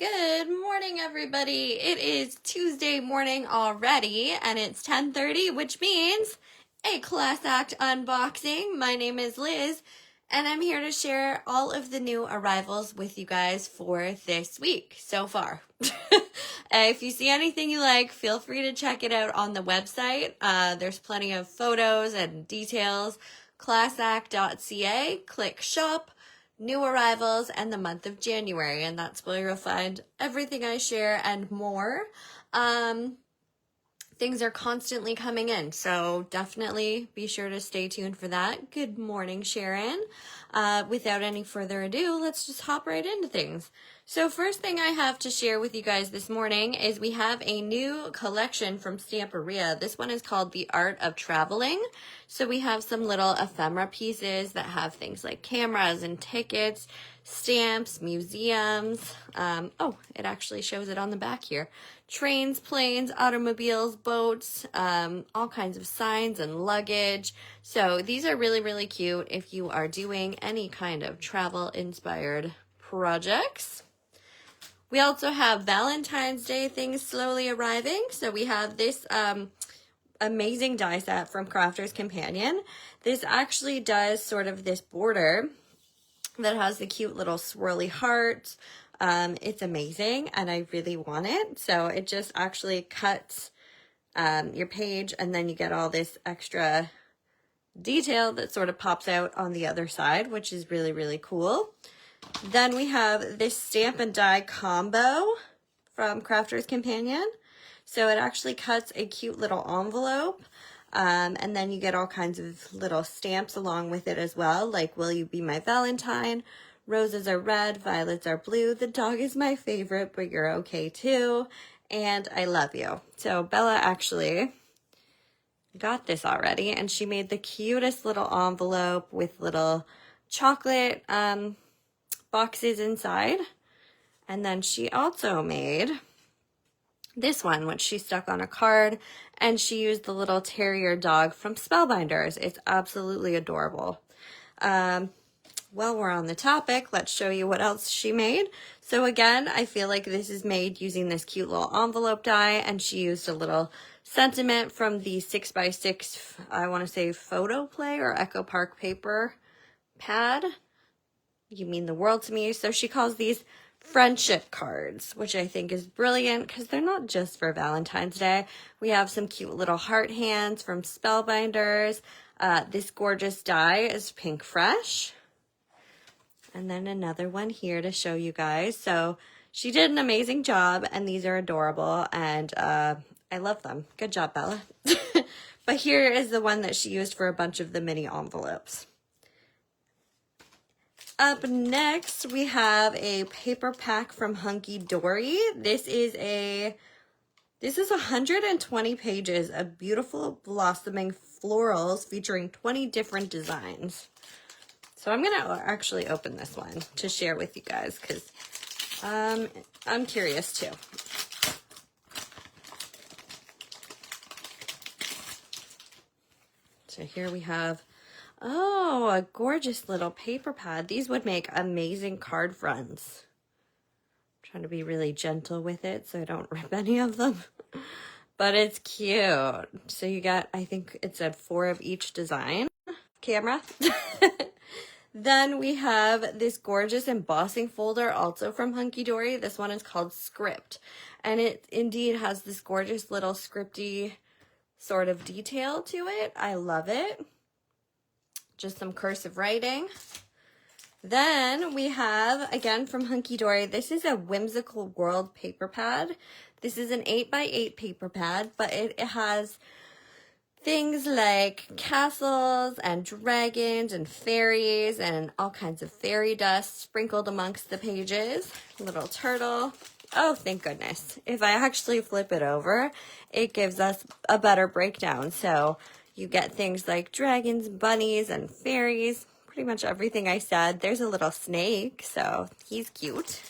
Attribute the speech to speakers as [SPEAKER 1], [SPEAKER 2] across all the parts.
[SPEAKER 1] Good morning, everybody. It is Tuesday morning already, and it's 10:30, which means a class act unboxing. My name is Liz, and I'm here to share all of the new arrivals with you guys for this week so far. If you see anything you like, feel free to check it out on the website. There's plenty of photos and details. Classact.ca, click shop, new arrivals, and the month of January, and that's where you'll find everything I share and more. Things are constantly coming in, so definitely be sure to stay tuned for that. Good morning, Sharon. Without any further ado, let's just hop right into things. So first thing I have to share with you guys this morning is we have a new collection from Stamperia. This one is called The Art of Traveling. So we have some little ephemera pieces that have things like cameras and tickets, stamps, museums. It actually shows it on the back here. Trains, planes, automobiles, boats, all kinds of signs and luggage. So these are really, really cute if you are doing any kind of travel-inspired projects. We also have Valentine's Day things slowly arriving. So we have this amazing die set from Crafter's Companion. This actually does sort of this border that has the cute little swirly heart. It's amazing, and I really want it. So it just actually cuts your page, and then you get all this extra detail that sort of pops out on the other side, which is really, really cool. Then we have this stamp and die combo from Crafter's Companion. So it actually cuts a cute little envelope, and then you get all kinds of little stamps along with it as well, like Will You Be My Valentine? Roses are red, violets are blue. The dog is my favorite, but you're okay too. And I love you. So Bella actually got this already, and she made the cutest little envelope with little chocolate boxes inside. And then she also made this one, which she stuck on a card, and she used the little terrier dog from Spellbinders. It's absolutely adorable. While we're on the topic, let's show you what else she made. So again, I feel like this is made using this cute little envelope die, and she used a little sentiment from the 6x6, I want to say photo play or Echo Park paper pad. You mean the world to me. So she calls these friendship cards, which I think is brilliant because they're not just for Valentine's Day. We have some cute little heart hands from Spellbinders. This gorgeous die is Pink Fresh. And then another one here to show you guys. So she did an amazing job, and these are adorable, and I love them. Good job, Bella. But here is the one that she used for a bunch of the mini envelopes. Up next, we have a paper pack from Hunky Dory. This is 120 pages of beautiful blossoming florals featuring 20 different designs. So I'm going to actually open this one to share with you guys because I'm curious too. So here we have, a gorgeous little paper pad. These would make amazing card fronts. I'm trying to be really gentle with it so I don't rip any of them. But it's cute. So you got, I think it said 4 of each design. Camera. Then we have this gorgeous embossing folder also from Hunky Dory. This one is called Script. And it indeed has this gorgeous little scripty sort of detail to it. I love it. Just some cursive writing. Then we have, again from Hunky Dory, this is a Whimsical World paper pad. This is an 8x8 paper pad, but it has things like castles and dragons and fairies and all kinds of fairy dust sprinkled amongst the pages. Little turtle. Oh, thank goodness. If I actually flip it over, it gives us a better breakdown. So you get things like dragons, bunnies, and fairies. Pretty much everything I said. There's a little snake, so he's cute.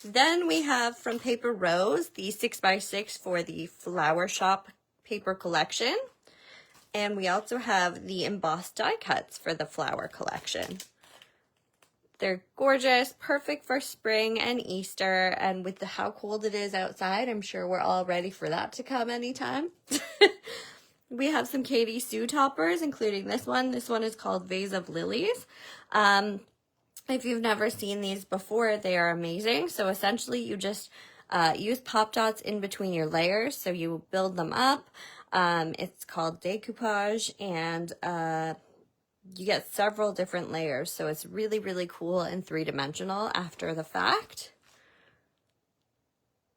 [SPEAKER 1] Then we have from Paper Rose, the 6x6 for the Flower Shop paper collection. And we also have the embossed die cuts for the flower collection. They're gorgeous, perfect for spring and Easter, and with how cold it is outside, I'm sure we're all ready for that to come anytime. We have some Katie Sue toppers, including this one. This one is called Vase of Lilies. If you've never seen these before, they are amazing. So essentially you just use pop dots in between your layers. So you build them up. It's called decoupage, and you get several different layers. So it's really, really cool and three-dimensional after the fact.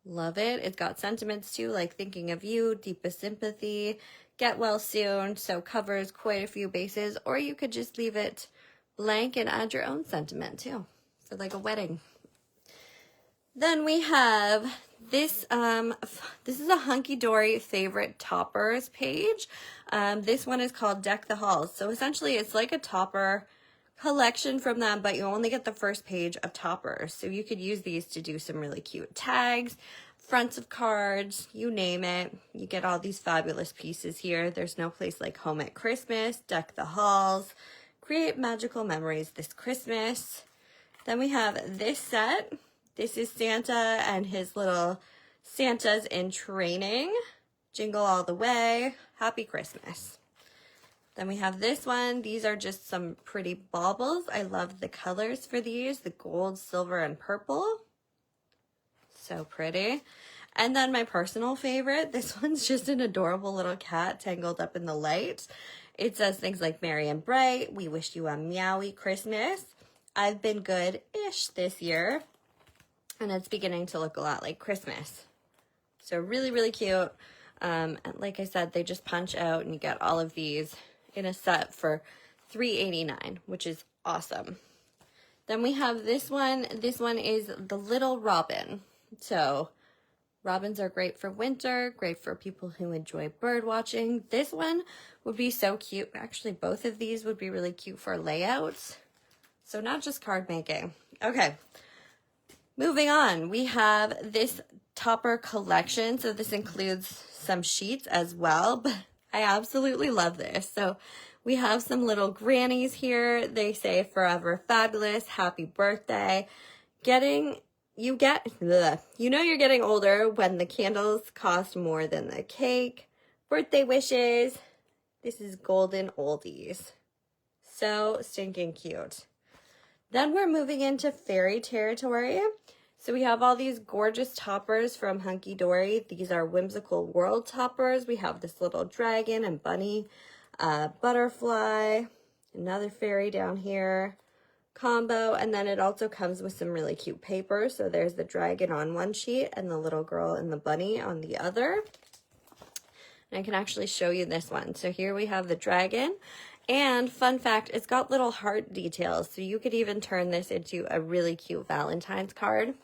[SPEAKER 1] Love it. It's got sentiments too, like thinking of you, deepest sympathy, get well soon. So covers quite a few bases, or you could just leave it blank and add your own sentiment too for like a wedding. Then we have this, this is a Hunky Dory favorite toppers page. This one is called Deck the Halls. So essentially it's like a topper collection from them, but you only get the first page of toppers. So you could use these to do some really cute tags, fronts of cards, you name it. You get all these fabulous pieces here. There's no place like home at Christmas, deck the halls, create magical memories this Christmas. Then we have this set. This is Santa and his little Santas in training. Jingle all the way. Happy Christmas. Then we have this one. These are just some pretty baubles. I love the colors for these, the gold, silver, and purple. So pretty. And then my personal favorite, this one's just an adorable little cat tangled up in the light. It says things like merry and bright, we wish you a meowy Christmas, I've been good-ish this year, and it's beginning to look a lot like Christmas. So really, really cute. And like I said, they just punch out and you get all of these in a set for $3.89, which is awesome. Then we have this one. This one is the Little Robin. So robins are great for winter, great for people who enjoy bird watching. This one would be so cute. Actually, both of these would be really cute for layouts. So not just card making. Okay, moving on. We have this topper collection. So this includes some sheets as well, but I absolutely love this. So we have some little grannies here. They say forever fabulous, happy birthday. You know you're getting older when the candles cost more than the cake. Birthday wishes. This is golden oldies. So stinking cute. Then we're moving into fairy territory. So we have all these gorgeous toppers from Hunky Dory. These are whimsical world toppers. We have this little dragon and bunny, butterfly, another fairy down here, combo, and then it also comes with some really cute paper. So there's the dragon on one sheet and the little girl and the bunny on the other. And I can actually show you this one. So here we have the dragon. And fun fact, it's got little heart details. So you could even turn this into a really cute Valentine's card.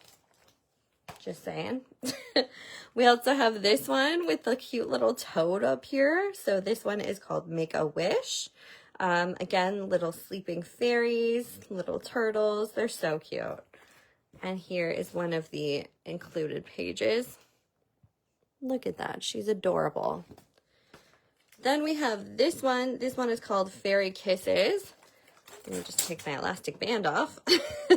[SPEAKER 1] Just saying. We also have this one with the cute little toad up here. So this one is called Make a Wish. Again, little sleeping fairies, little turtles. They're so cute. And here is one of the included pages. Look at that. She's adorable. Then we have this one. This one is called Fairy Kisses. Let me just take my elastic band off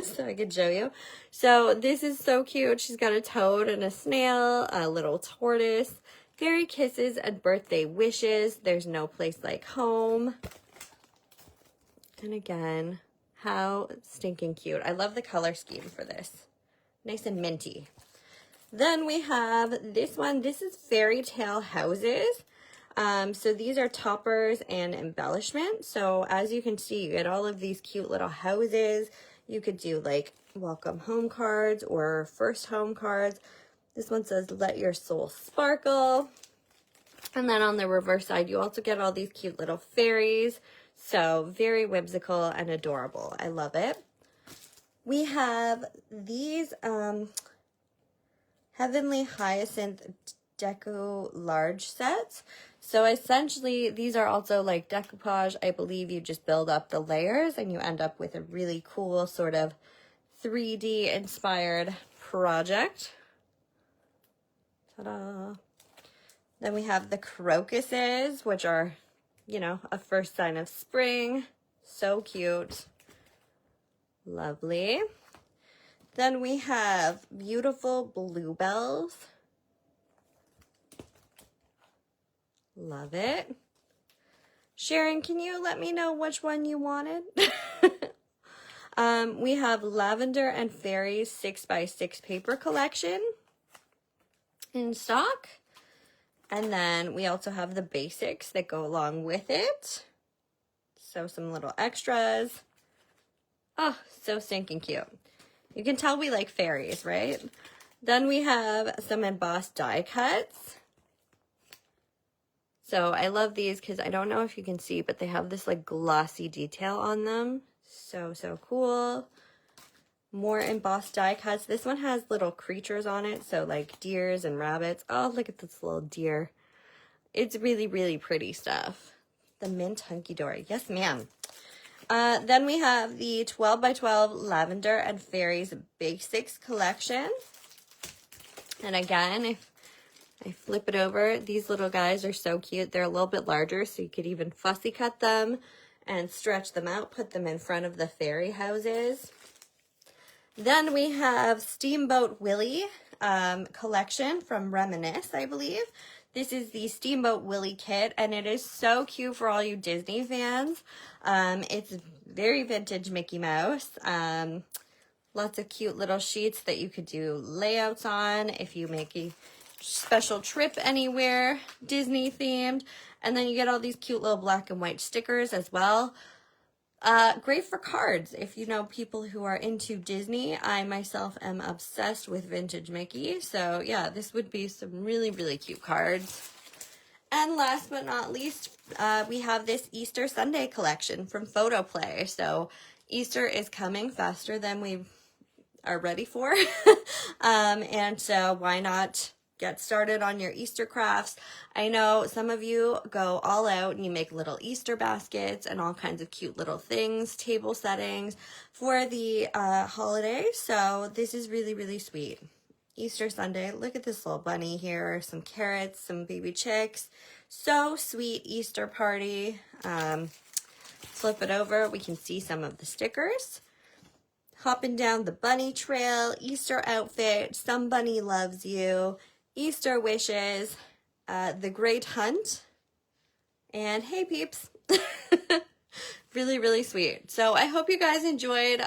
[SPEAKER 1] so I can show you. So this is so cute. She's got a toad and a snail, a little tortoise, fairy kisses and birthday wishes. There's no place like home. And again, how stinking cute. I love the color scheme for this. Nice and minty. Then we have this one. This is Fairy Tale Houses. So these are toppers and embellishment. So as you can see, you get all of these cute little houses. You could do like welcome home cards or first home cards. This one says, let your soul sparkle. And then on the reverse side, you also get all these cute little fairies. So very whimsical and adorable. I love it. We have these Heavenly Hyacinth Deco large sets. So essentially these are also like decoupage. I believe you just build up the layers and you end up with a really cool sort of 3D inspired project. Ta-da! Then we have the crocuses, which are, you know, a first sign of spring. So cute. Lovely. Then we have beautiful bluebells. Love it. Sharon, can you let me know which one you wanted? We have Lavender and Fairies 6x6 paper collection in stock. And then we also have the basics that go along with it. So some little extras. Oh, so stinking cute. You can tell we like fairies, right? Then we have some embossed die cuts. So I love these because I don't know if you can see, but they have this like glossy detail on them. So, so cool. More embossed die cuts. This one has little creatures on it. So like deers and rabbits. Oh, look at this little deer. It's really, really pretty stuff. The mint hunky dory. Yes, ma'am. Then we have the 12x12 Lavender and Fairies Basics collection. And again, if I flip it over, these little guys are so cute. They're a little bit larger, so you could even fussy cut them and stretch them out, put them in front of the fairy houses. Then we have Steamboat Willie collection from Reminisce, I believe. This is the Steamboat Willie kit, and it is so cute for all you Disney fans. It's very vintage Mickey Mouse. Lots of cute little sheets that you could do layouts on if you make a special trip anywhere, Disney themed. And then you get all these cute little black and white stickers as well. Great for cards if you know people who are into Disney. I myself am obsessed with vintage Mickey. So yeah, this would be some really, really cute cards. And last but not least, we have this Easter Sunday collection from Photoplay. So Easter is coming faster than we are ready for. And so why not get started on your Easter crafts? I know some of you go all out and you make little Easter baskets and all kinds of cute little things, table settings for the holidays. So this is really, really sweet. Easter Sunday. Look at this little bunny here. Some carrots, some baby chicks. So sweet Easter party. Flip it over. We can see some of the stickers. Hopping down the bunny trail. Easter outfit. Somebody loves you. Easter wishes. The Great Hunt. And hey peeps. Really, really sweet. So I hope you guys enjoyed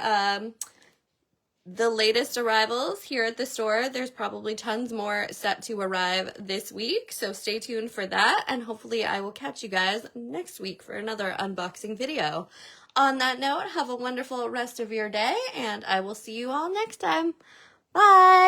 [SPEAKER 1] the latest arrivals here at the store. There's probably tons more set to arrive this week, so stay tuned for that, and hopefully I will catch you guys next week for another unboxing video. On that note, have a wonderful rest of your day, and I will see you all next time. Bye!